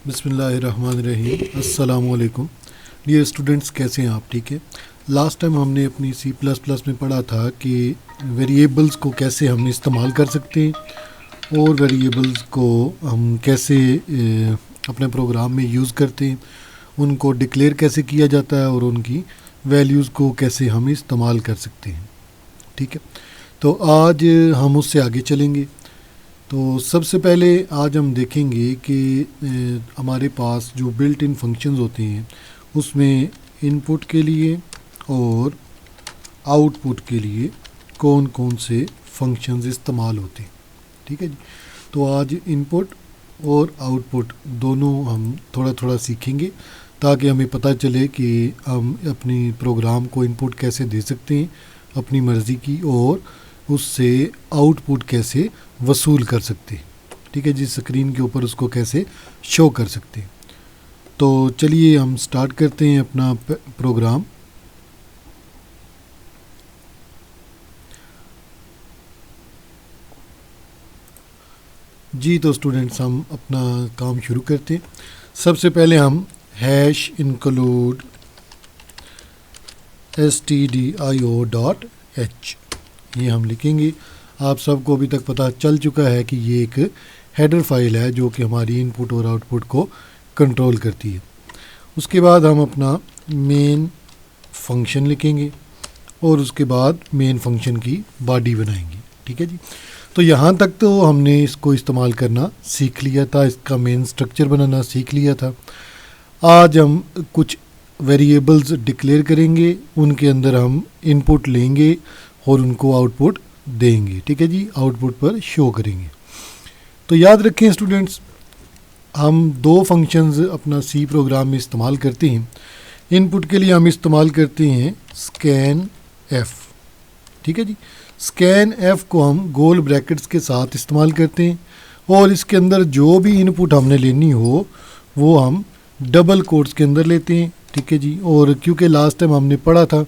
बिस्मिल्लाहिर्रहमानिर्रहीम। अस्सलाम वालेकुम डियर स्टूडेंट्स, कैसे हैं आप? ठीक है। लास्ट टाइम हमने अपनी सी प्लस प्लस में पढ़ा था कि वेरिएबल्स को कैसे हम इस्तेमाल कर सकते हैं और वेरिएबल्स को हम कैसे अपने प्रोग्राम में यूज़ करते हैं, उनको डिक्लेयर कैसे किया जाता है और उनकी वैल्यूज़ को कैसे हम इस्तेमाल कर सकते हैं। ठीक है, तो आज हम उससे आगे चलेंगे। तो सबसे पहले आज हम देखेंगे कि हमारे पास जो बिल्ट इन फंक्शंस होते हैं उसमें इनपुट के लिए और आउटपुट के लिए कौन कौन से फंक्शंस इस्तेमाल होते हैं। ठीक है जी। तो आज इनपुट और आउटपुट दोनों हम थोड़ा थोड़ा सीखेंगे ताकि हमें पता चले कि हम अपनी प्रोग्राम को इनपुट कैसे दे सकते हैं अपनी मर्ज़ी की, और उससे आउटपुट कैसे वसूल कर सकते हैं। ठीक है जी, स्क्रीन के ऊपर उसको कैसे शो कर सकते हैं। तो चलिए हम स्टार्ट करते हैं अपना प्रोग्राम। जी तो स्टूडेंट्स, हम अपना काम शुरू करते हैं। सबसे पहले हम हैश इंक्लूड stdio.h ये हम लिखेंगे। आप सबको अभी तक पता चल चुका है कि ये एक हेडर फाइल है जो कि हमारी इनपुट और आउटपुट को कंट्रोल करती है। उसके बाद हम अपना मेन फंक्शन लिखेंगे और उसके बाद मेन फंक्शन की बॉडी बनाएंगे। ठीक है जी। तो यहाँ तक तो हमने इसको इस्तेमाल करना सीख लिया था, इसका मेन स्ट्रक्चर बनाना सीख लिया था। आज हम कुछ वेरिएबल्स डिक्लेयर करेंगे, उनके अंदर हम इनपुट लेंगे और उनको आउटपुट देंगे। ठीक है जी, आउटपुट पर शो करेंगे। तो याद रखें स्टूडेंट्स, हम दो फंक्शंस अपना सी प्रोग्राम में इस्तेमाल करते हैं। इनपुट के लिए हम इस्तेमाल करते हैं स्कैन एफ। ठीक है जी, स्कैन एफ को हम गोल ब्रैकेट्स के साथ इस्तेमाल करते हैं और इसके अंदर जो भी इनपुट हमने लेनी हो वो हम डबल कोट्स के अंदर लेते हैं। ठीक है जी, और क्योंकि लास्ट टाइम हमने पढ़ा था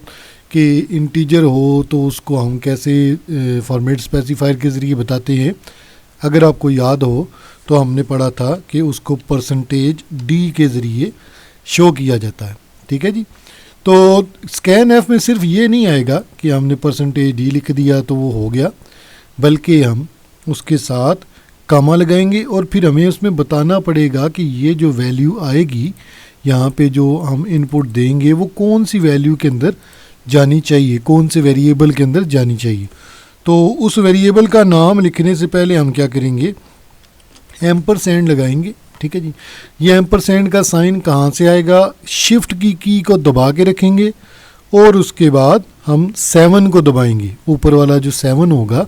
कि इंटीजर हो तो उसको हम कैसे फॉर्मेट स्पेसिफायर के ज़रिए बताते हैं। अगर आपको याद हो तो हमने पढ़ा था कि उसको परसेंटेज डी के ज़रिए शो किया जाता है। ठीक है जी। तो स्कैन एफ में सिर्फ ये नहीं आएगा कि हमने परसेंटेज डी लिख दिया तो वो हो गया, बल्कि हम उसके साथ कॉमा लगाएंगे और फिर हमें उसमें बताना पड़ेगा कि ये जो वैल्यू आएगी यहाँ पे जो हम इनपुट देंगे वो कौन सी वैल्यू के अंदर जानी चाहिए, कौन से वेरिएबल के अंदर जानी चाहिए। तो उस वेरिएबल का नाम लिखने से पहले हम क्या करेंगे, एम्परसेंड लगाएंगे। ठीक है जी। ये एम्परसेंड का साइन कहाँ से आएगा, शिफ्ट की को दबा के रखेंगे और उसके बाद हम 7 को दबाएंगे, ऊपर वाला जो 7 होगा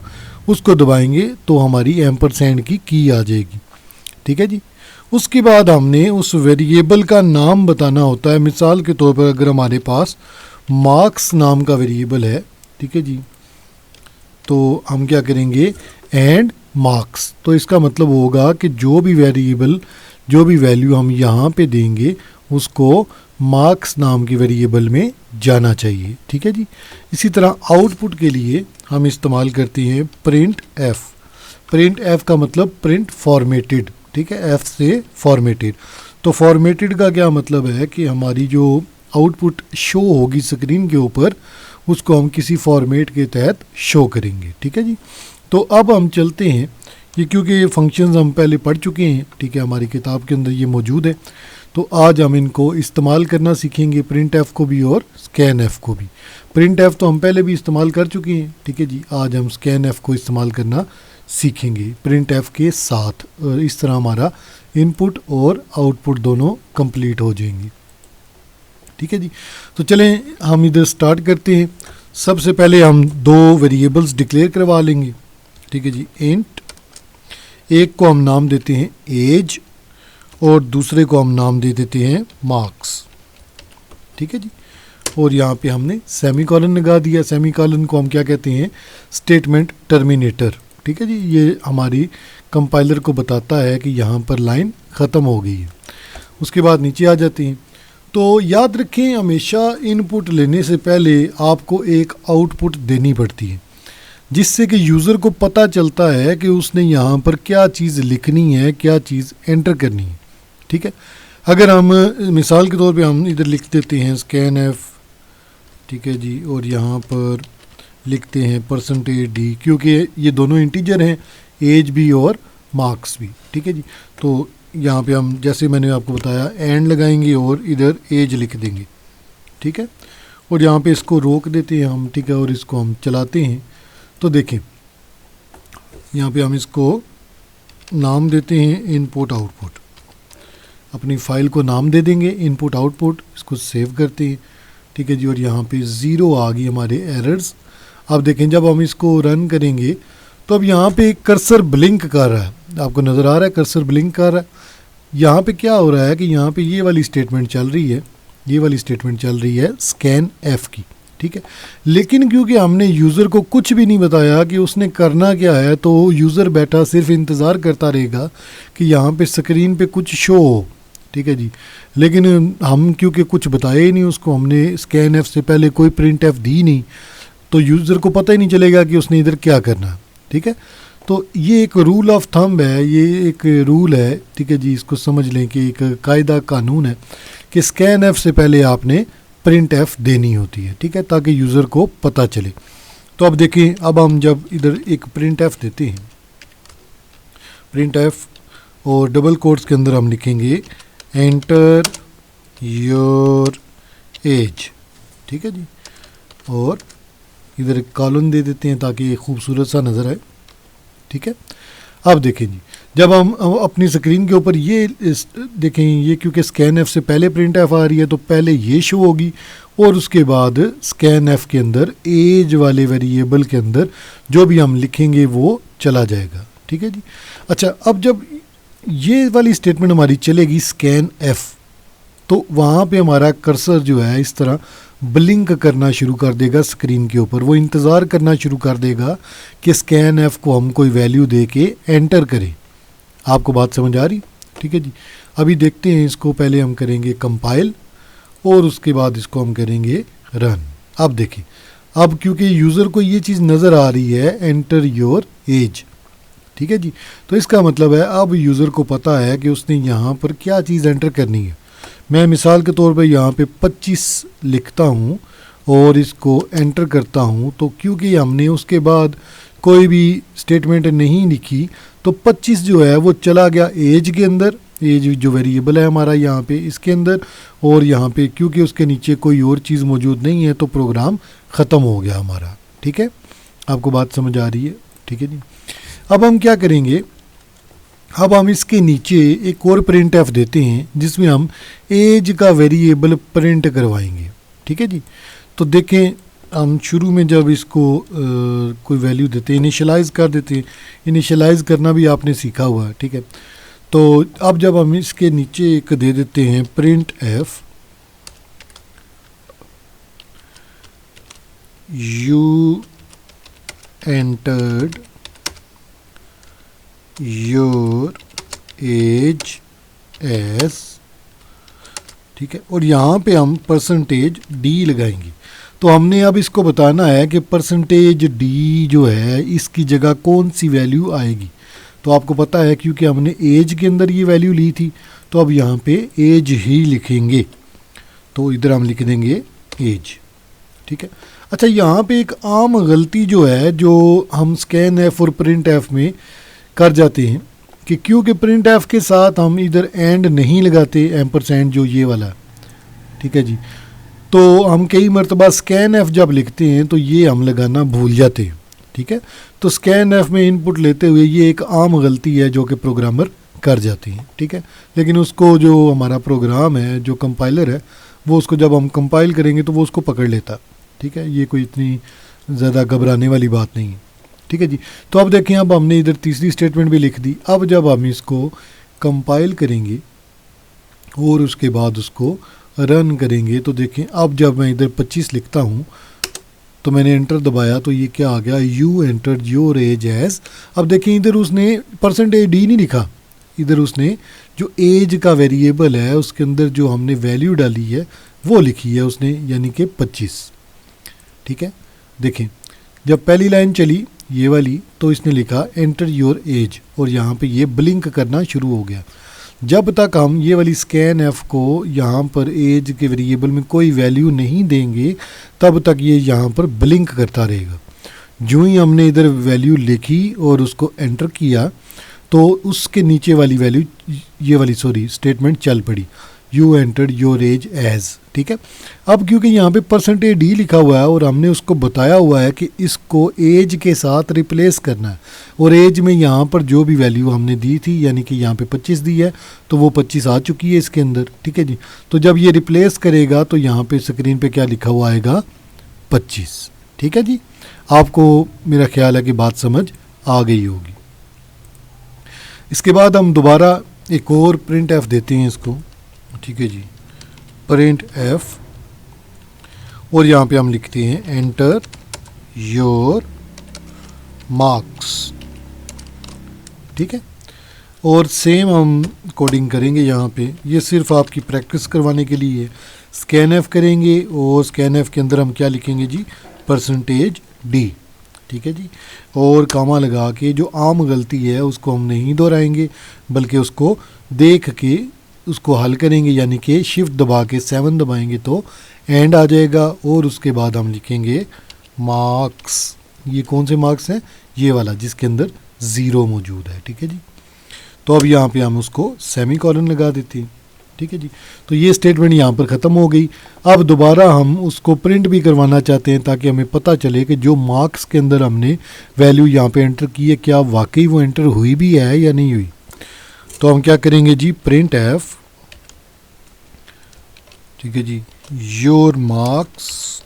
उसको दबाएंगे तो हमारी एम्परसेंड की आ जाएगी। ठीक है जी। उसके बाद हमने उस वेरिएबल का नाम बताना होता है। मिसाल के तौर पर अगर हमारे पास मार्क्स नाम का वेरिएबल है, ठीक है जी, तो हम क्या करेंगे, एंड मार्क्स। तो इसका मतलब होगा कि जो भी वेरिएबल, जो भी वैल्यू हम यहाँ पे देंगे उसको मार्क्स नाम की वेरिएबल में जाना चाहिए। ठीक है जी। इसी तरह आउटपुट के लिए हम इस्तेमाल करते हैं प्रिंट एफ। प्रिंट एफ का मतलब प्रिंट फॉर्मेटेड। ठीक है, एफ से फॉर्मेटेड। तो फॉर्मेटेड का क्या मतलब है कि हमारी जो आउटपुट शो होगी स्क्रीन के ऊपर उसको हम किसी फॉर्मेट के तहत शो करेंगे। ठीक है जी। तो अब हम चलते हैं, ये क्योंकि ये फंक्शंस हम पहले पढ़ चुके हैं, ठीक है, हमारी किताब के अंदर ये मौजूद है, तो आज हम इनको इस्तेमाल करना सीखेंगे, प्रिंट एफ को भी और स्कैन एफ को भी। प्रिंट एफ तो हम पहले भी इस्तेमाल कर चुके हैं। ठीक है जी, आज हम स्कैन एफ को इस्तेमाल करना सीखेंगे प्रिंट एफ के साथ, और इस तरह हमारा इनपुट और आउटपुट दोनों कंप्लीट हो जाएंगे। ठीक है जी। तो चलें हम इधर स्टार्ट करते हैं। सबसे पहले हम दो वेरिएबल्स डिक्लेयर करवा लेंगे। ठीक है जी, इंट, एक को हम नाम देते हैं एज और दूसरे को हम नाम दे देते हैं मार्क्स। ठीक है जी। और यहाँ पे हमने सेमीकोलन लगा दिया। सेमीकोलन को हम क्या कहते हैं, स्टेटमेंट टर्मिनेटर। ठीक है जी, ये हमारी कंपाइलर को बताता है कि यहाँ पर लाइन ख़त्म हो गई है। उसके बाद नीचे आ जाते हैं। तो याद रखें, हमेशा इनपुट लेने से पहले आपको एक आउटपुट देनी पड़ती है, जिससे कि यूज़र को पता चलता है कि उसने यहाँ पर क्या चीज़ लिखनी है, क्या चीज़ एंटर करनी है। ठीक है। अगर हम मिसाल के तौर पे हम इधर लिख देते हैं स्कैन एफ, ठीक है जी, और यहाँ पर लिखते हैं %d, क्योंकि ये दोनों इंटीजर हैं, एज भी और मार्क्स भी, ठीक है जी। तो यहाँ पे हम जैसे मैंने आपको बताया एंड लगाएंगे और इधर एज लिख देंगे, ठीक है। और यहाँ पे इसको रोक देते हैं हम, ठीक है, और इसको हम चलाते हैं। तो देखें यहाँ पे हम इसको नाम देते हैं इनपुट आउटपुट, अपनी फ़ाइल को नाम दे देंगे इनपुट आउटपुट, इसको सेव करते हैं, ठीक है जी। और यहाँ पे 0 आ गई हमारे एरर्स। अब देखें जब हम इसको रन करेंगे तो अब यहाँ पे कर्सर ब्लिंक कर रहा है, आपको नज़र आ रहा है कर्सर ब्लिंक कर रहा है। यहाँ पे क्या हो रहा है कि यहाँ पे ये वाली स्टेटमेंट चल रही है, ये वाली स्टेटमेंट चल रही है स्कैन एफ की, ठीक है। लेकिन क्योंकि हमने यूज़र को कुछ भी नहीं बताया कि उसने करना क्या है, तो यूज़र बैठा सिर्फ इंतज़ार करता रहेगा कि यहाँ पे स्क्रीन पे कुछ शो हो, ठीक है जी। लेकिन हम क्योंकि कुछ बताया ही नहीं उसको, हमने स्कैन एफ से पहले कोई प्रिंट एफ दी नहीं, तो यूज़र को पता ही नहीं चलेगा कि उसने इधर क्या करना है, ठीक है। तो ये एक रूल ऑफ थंब है, ये एक रूल है, ठीक है जी। इसको समझ लें कि एक कायदा कानून है कि स्कैन एफ से पहले आपने प्रिंट एफ देनी होती है, ठीक है, ताकि यूज़र को पता चले। तो अब देखें, अब हम जब इधर एक प्रिंट एफ देते हैं, प्रिंट एफ, और डबल कोट्स के अंदर हम लिखेंगे एंटर योर एज, ठीक है जी, और इधर एक कॉलन दे देते हैं ताकि खूबसूरत सा नज़र आए, ठीक है। अब देखें जी, जब हम अपनी स्क्रीन के ऊपर ये देखें, ये क्योंकि स्कैन एफ से पहले प्रिंट एफ आ रही है तो पहले ये शो होगी और उसके बाद स्कैन एफ के अंदर एज वाले वेरिएबल के अंदर जो भी हम लिखेंगे वो चला जाएगा, ठीक है जी। अच्छा, अब जब ये वाली स्टेटमेंट हमारी चलेगी स्कैन एफ, तो वहाँ पे हमारा कर्सर जो है इस तरह ब्लिंक करना शुरू कर देगा स्क्रीन के ऊपर, वो इंतज़ार करना शुरू कर देगा कि स्कैन एफ को हम कोई वैल्यू दे के एंटर करें। आपको बात समझ आ रही, ठीक है जी। अभी देखते हैं इसको, पहले हम करेंगे कंपाइल और उसके बाद इसको हम करेंगे रन। अब देखें, अब क्योंकि यूज़र को ये चीज़ नज़र आ रही है एंटर योर एज, ठीक है जी, तो इसका मतलब है अब यूज़र को पता है कि उसने यहाँ पर क्या चीज़ एंटर करनी है। मैं मिसाल के तौर पे यहाँ पे 25 लिखता हूँ और इसको एंटर करता हूँ, तो क्योंकि हमने उसके बाद कोई भी स्टेटमेंट नहीं लिखी तो 25 जो है वो चला गया एज के अंदर, एज जो वेरिएबल है हमारा यहाँ पे इसके अंदर, और यहाँ पे क्योंकि उसके नीचे कोई और चीज़ मौजूद नहीं है तो प्रोग्राम ख़त्म हो गया हमारा, ठीक है। आपको बात समझ आ रही है, ठीक है जी। अब हम क्या करेंगे, अब हम इसके नीचे एक और प्रिंट एफ देते हैं जिसमें हम एज का वेरिएबल प्रिंट करवाएंगे, ठीक है जी। तो देखें, हम शुरू में जब इसको कोई वैल्यू देते हैं, इनिशियलाइज़ कर देते हैं, इनिशियलाइज़ करना भी आपने सीखा हुआ है, ठीक है। तो अब जब हम इसके नीचे एक दे देते हैं print F you entered your as S, ठीक है, और यहाँ पे हम %d लगाएंगे। तो हमने अब इसको बताना है कि %d जो है इसकी जगह कौन सी वैल्यू आएगी। तो आपको पता है क्योंकि हमने एज के अंदर ये वैल्यू ली थी, तो अब यहाँ पे एज ही लिखेंगे, तो इधर हम लिख देंगे एज, ठीक है। अच्छा, यहाँ पे एक आम गलती जो है जो हम स्कैन एफ और प्रिंट एफ में कर जाते हैं कि क्योंकि प्रिंट एफ के साथ हम इधर एंड नहीं लगाते एम्परसेंड जो ये वाला, ठीक है जी, तो हम कई मरतबा स्कैन एफ जब लिखते हैं तो ये हम लगाना भूल जाते हैं, ठीक है। तो स्कैन एफ में इनपुट लेते हुए ये एक आम गलती है जो कि प्रोग्रामर कर जाते हैं, ठीक है। लेकिन उसको जो हमारा प्रोग्राम है, जो कंपाइलर है, वो उसको जब हम कंपाइल करेंगे तो वो उसको पकड़ लेता, ठीक है। ये कोई इतनी ज़्यादा घबराने वाली बात नहीं है, ठीक है जी। तो अब देखें, अब हमने इधर तीसरी स्टेटमेंट भी लिख दी। अब जब हम इसको कंपाइल करेंगे और उसके बाद उसको रन करेंगे तो देखें, अब जब मैं इधर 25 लिखता हूँ तो मैंने एंटर दबाया तो ये क्या आ गया, you enter your age age. अब देखें, इधर उसने %d नहीं लिखा, इधर उसने जो एज का वेरिएबल है उसके अंदर जो हमने वैल्यू डाली है वो लिखी है उसने, यानी कि 25, ठीक है। देखें, जब पहली लाइन चली ये वाली तो इसने लिखा एंटर योर एज और यहाँ पे ये ब्लिंक करना शुरू हो गया। जब तक हम ये वाली स्कैन एफ को यहाँ पर एज के वेरिएबल में कोई वैल्यू नहीं देंगे तब तक ये यहाँ पर ब्लिंक करता रहेगा। जो ही हमने इधर वैल्यू लिखी और उसको एंटर किया तो उसके नीचे वाली वैल्यू ये वाली स्टेटमेंट चल पड़ी, you entered your age age. ठीक है, अब क्योंकि यहाँ पे परसेंटेज डी लिखा हुआ है और हमने उसको बताया हुआ है कि इसको एज के साथ रिप्लेस करना है, और एज में यहाँ पर जो भी वैल्यू हमने दी थी यानी कि यहाँ पे 25 दी है तो वो 25 आ चुकी है इसके अंदर। ठीक है जी, तो जब ये रिप्लेस करेगा तो यहाँ पे स्क्रीन पे क्या लिखा हुआ आएगा, 25। ठीक है जी, आपको मेरा ख्याल है कि बात समझ आ गई होगी। इसके बाद हम दोबारा एक और प्रिंट एफ देते हैं इसको। ठीक है जी, प्रिंट एफ, और यहाँ पे हम लिखते हैं एंटर योर मार्क्स। ठीक है, और सेम हम कोडिंग करेंगे यहाँ पे, ये सिर्फ आपकी प्रैक्टिस करवाने के लिए है। स्कैन एफ करेंगे और स्कैन एफ के अंदर हम क्या लिखेंगे जी, परसेंटेज डी। ठीक है जी, और कामा लगा के जो आम गलती है उसको हम नहीं दोहराएंगे बल्कि उसको देख के उसको हल करेंगे, यानी कि शिफ्ट दबा के 7 दबाएंगे तो एंड आ जाएगा, और उसके बाद हम लिखेंगे मार्क्स। ये कौन से मार्क्स हैं, ये वाला जिसके अंदर 0 मौजूद है। ठीक है जी, तो अब यहाँ पे हम उसको सेमी कॉलन लगा देते हैं। ठीक है जी, तो ये स्टेटमेंट यहाँ पर ख़त्म हो गई। अब दोबारा हम उसको प्रिंट भी करवाना चाहते हैं ताकि हमें पता चले कि जो मार्क्स के अंदर हमने वैल्यू यहाँ पे एंटर की है क्या वाकई वो एंटर हुई भी है या नहीं हुई। तो हम क्या करेंगे जी, प्रिंट एफ, ठीक है जी, योर मार्क्स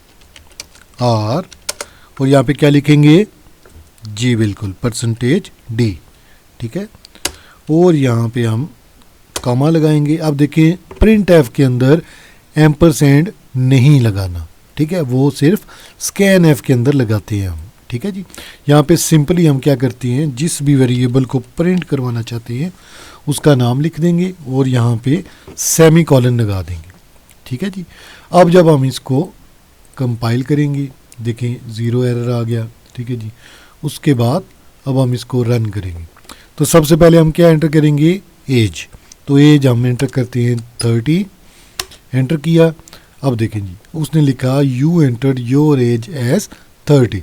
आर, और यहाँ पे क्या लिखेंगे जी, बिल्कुल परसेंटेज डी। ठीक है, और यहाँ पे हम कॉमा लगाएंगे। अब देखिए प्रिंट एफ के अंदर एम्परसेंड नहीं लगाना। ठीक है, वो सिर्फ स्कैन एफ के अंदर लगाते हैं हम। ठीक है जी, यहाँ पे सिंपली हम क्या करते हैं, जिस भी वेरिएबल को प्रिंट करवाना चाहते हैं उसका नाम लिख देंगे और यहाँ पे सेमी कॉलन लगा देंगे। ठीक है जी, अब जब हम इसको कंपाइल करेंगे, देखें 0 एरर आ गया। ठीक है जी, उसके बाद अब हम इसको रन करेंगे तो सबसे पहले हम क्या एंटर करेंगे, एज। तो एज हम एंटर करते हैं 30, एंटर किया। अब देखें जी, उसने लिखा you entered your age age 30।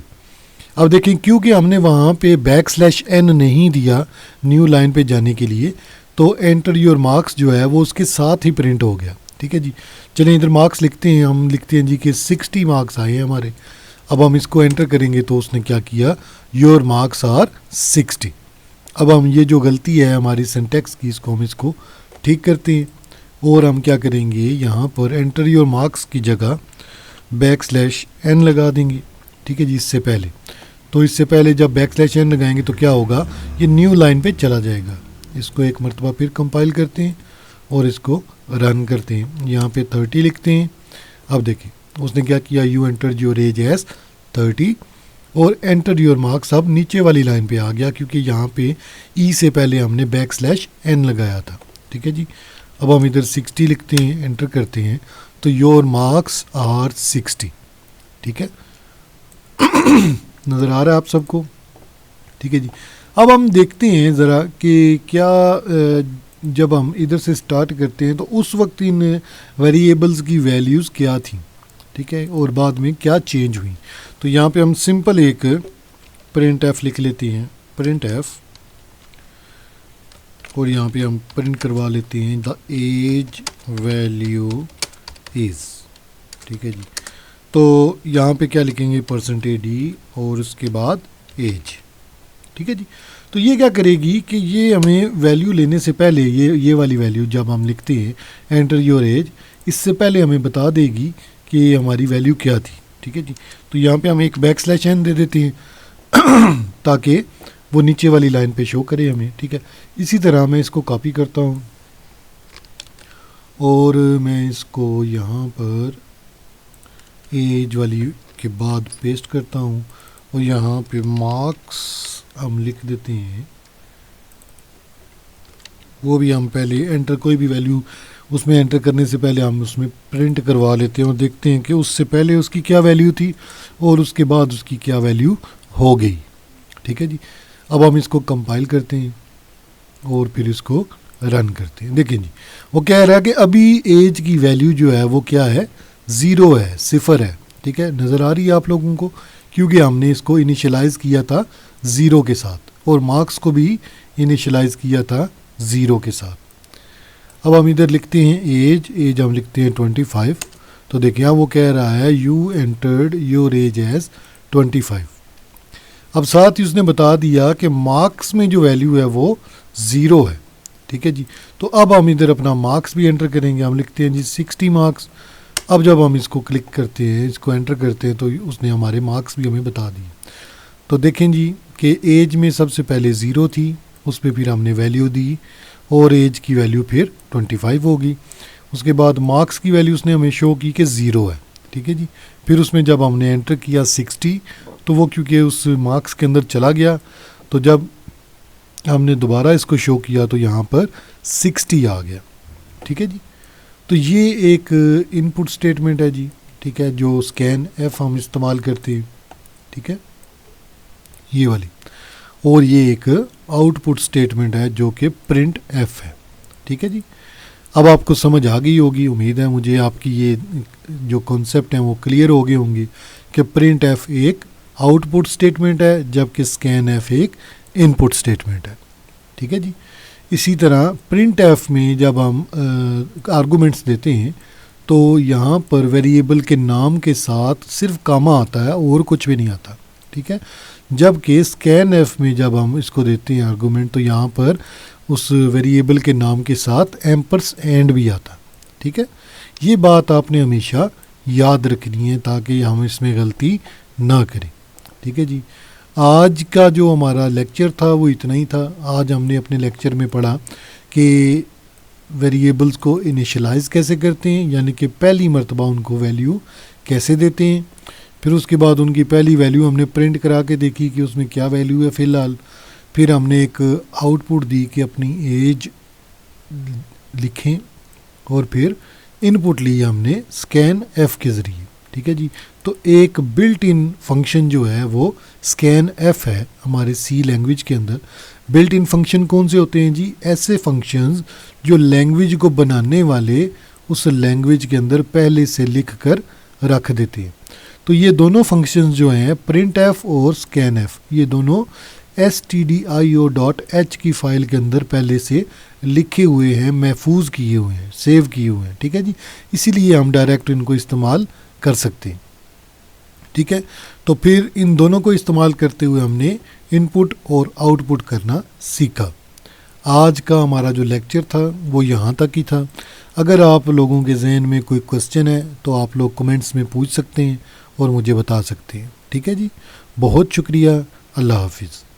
अब देखें क्योंकि हमने वहाँ पे \n नहीं दिया न्यू लाइन पे जाने के लिए, तो एंटर योर मार्क्स जो है वो उसके साथ ही प्रिंट हो गया। ठीक है जी, चलिए इधर मार्क्स लिखते हैं, हम लिखते हैं जी कि 60 मार्क्स आए हैं हमारे। अब हम इसको एंटर करेंगे तो उसने क्या किया, योर मार्क्स आर 60। अब हम ये जो गलती है हमारी सिंटैक्स की, इसको हम इसको ठीक करते हैं और हम क्या करेंगे, यहाँ पर एंटर योर मार्क्स की जगह \n लगा देंगे। ठीक है जी, इससे पहले, तो इससे पहले जब \n लगाएंगे तो क्या होगा, ये न्यू लाइन पे चला जाएगा। इसको एक मरतबा फिर कंपाइल करते हैं और इसको रन करते हैं। यहाँ पे 30 लिखते हैं। अब देखिए उसने क्या किया, you enter your age age 30 और एंटर योर मार्क्स अब नीचे वाली लाइन पे आ गया क्योंकि यहाँ पे ई से पहले हमने \n लगाया था। ठीक है जी, अब हम इधर 60 लिखते हैं, एंटर करते हैं तो योर मार्क्स आर 60। ठीक है, नज़र आ रहा है आप सबको। ठीक है जी, अब हम देखते हैं ज़रा कि क्या जब हम इधर से स्टार्ट करते हैं तो उस वक्त इन वेरिएबल्स की वैल्यूज़ क्या थी। ठीक है, और बाद में क्या चेंज हुई। तो यहाँ पे हम सिंपल एक प्रिंट एफ लिख लेते हैं, प्रिंट एफ, और यहाँ पे हम प्रिंट करवा लेते हैं द एज वैल्यू इज़। ठीक है जी, तो यहाँ पे क्या लिखेंगे, %d और उसके बाद एज। ठीक है जी, तो ये क्या करेगी कि ये हमें वैल्यू लेने से पहले ये वाली वैल्यू जब हम लिखते हैं एंटर योर एज, इससे पहले हमें बता देगी कि हमारी वैल्यू क्या थी। ठीक है जी, तो यहाँ पे हम एक \n दे देते हैं ताकि वो नीचे वाली लाइन पे शो करे हमें। ठीक है, इसी तरह मैं इसको कॉपी करता हूँ और मैं इसको यहाँ पर एज वाली के बाद पेस्ट करता हूँ और यहाँ पे मार्क्स हम लिख देते हैं। वो भी हम पहले एंटर, कोई भी वैल्यू उसमें एंटर करने से पहले हम उसमें प्रिंट करवा लेते हैं और देखते हैं कि उससे पहले उसकी क्या वैल्यू थी और उसके बाद उसकी क्या वैल्यू हो गई। ठीक है जी, अब हम इसको कंपाइल करते हैं और फिर इसको रन करते हैं। देखिए जी, वो कह रहा है कि अभी एज की वैल्यू जो है वो क्या है, 0 है, 0 है। ठीक है, नज़र आ रही है आप लोगों को, क्योंकि हमने इसको इनिशियलाइज़ किया था 0 के साथ और मार्क्स को भी इनिशियलाइज़ किया था 0 के साथ। अब हम इधर लिखते हैं एज हम लिखते हैं 25। तो देखिए यहाँ वो कह रहा है you entered your age age 25। अब साथ ही उसने बता दिया कि मार्क्स में जो वैल्यू है वो 0 है। ठीक है जी, तो अब हम इधर अपना मार्क्स भी एंटर करेंगे। हम लिखते हैं जी 60 मार्क्स। अब जब हम इसको क्लिक करते हैं, इसको एंटर करते हैं, तो उसने हमारे मार्क्स भी हमें बता दिए। तो देखें जी कि एज में सबसे पहले 0 थी, उस पर फिर हमने वैल्यू दी और एज की वैल्यू फिर 25 होगी। उसके बाद मार्क्स की वैल्यू उसने हमें शो की कि 0 है। ठीक है जी, फिर उसमें जब हमने एंटर किया 60, तो वो क्योंकि उस मार्क्स के अंदर चला गया, तो जब हमने दोबारा इसको शो किया तो यहाँ पर 60 आ गया। ठीक है जी, तो ये एक इनपुट स्टेटमेंट है जी। ठीक है, जो स्कैन एफ हम इस्तेमाल करते हैं। ठीक है, ये वाली। और ये एक आउटपुट स्टेटमेंट है जो कि प्रिंट एफ है। ठीक है जी, अब आपको समझ आ गई होगी, उम्मीद है मुझे आपकी ये जो कॉन्सेप्ट हैं वो क्लियर हो गए होंगे कि प्रिंट एफ एक आउटपुट स्टेटमेंट है जबकि स्कैन एफ एक इनपुट स्टेटमेंट है। ठीक है जी, इसी तरह प्रिंट एफ में जब हम आर्गूमेंट्स देते हैं तो यहाँ पर वेरिएबल के नाम के साथ सिर्फ कामा आता है और कुछ भी नहीं आता। ठीक है, जबकि स्कैन एफ में जब हम इसको देते हैं आर्गूमेंट तो यहाँ पर उस वेरिएबल के नाम के साथ एम्पर्स एंड भी आता। ठीक है, ये बात आपने हमेशा याद रखनी है ताकि हम इसमें गलती ना करें। ठीक है जी, आज का जो हमारा लेक्चर था वो इतना ही था। आज हमने अपने लेक्चर में पढ़ा कि वेरिएबल्स को इनिशियलाइज़ कैसे करते हैं, यानी कि पहली मर्तबा उनको वैल्यू कैसे देते हैं। फिर उसके बाद उनकी पहली वैल्यू हमने प्रिंट करा के देखी कि उसमें क्या वैल्यू है फ़िलहाल। फिर हमने एक आउटपुट दी कि अपनी एज लिखें और फिर इनपुट ली हमने स्कैन एफ के ज़रिए। ठीक है जी, तो एक बिल्ट इन फंक्शन जो है वो स्कैन एफ है हमारे सी लैंग्वेज के अंदर। बिल्ट इन फंक्शन कौन से होते हैं जी? ऐसे फंक्शंस जो लैंग्वेज को बनाने वाले उस लैंग्वेज के अंदर पहले से लिख कर रख देते हैं। तो ये दोनों फंक्शंस जो हैं प्रिंट एफ और स्कैन एफ, ये दोनों stdio.h की फ़ाइल के अंदर पहले से लिखे हुए हैं, महफूज किए हुए हैं, सेव किए हुए हैं। ठीक है जी, इसीलिए हम डायरेक्ट इनको इस्तेमाल कर सकते हैं। ठीक है, तो फिर इन दोनों को इस्तेमाल करते हुए हमने इनपुट और आउटपुट करना सीखा। आज का हमारा जो लेक्चर था वो यहाँ तक ही था। अगर आप लोगों के जहन में कोई क्वेश्चन है तो आप लोग कमेंट्स में पूछ सकते हैं और मुझे बता सकते हैं। ठीक है जी, बहुत शुक्रिया। अल्लाह हाफिज़।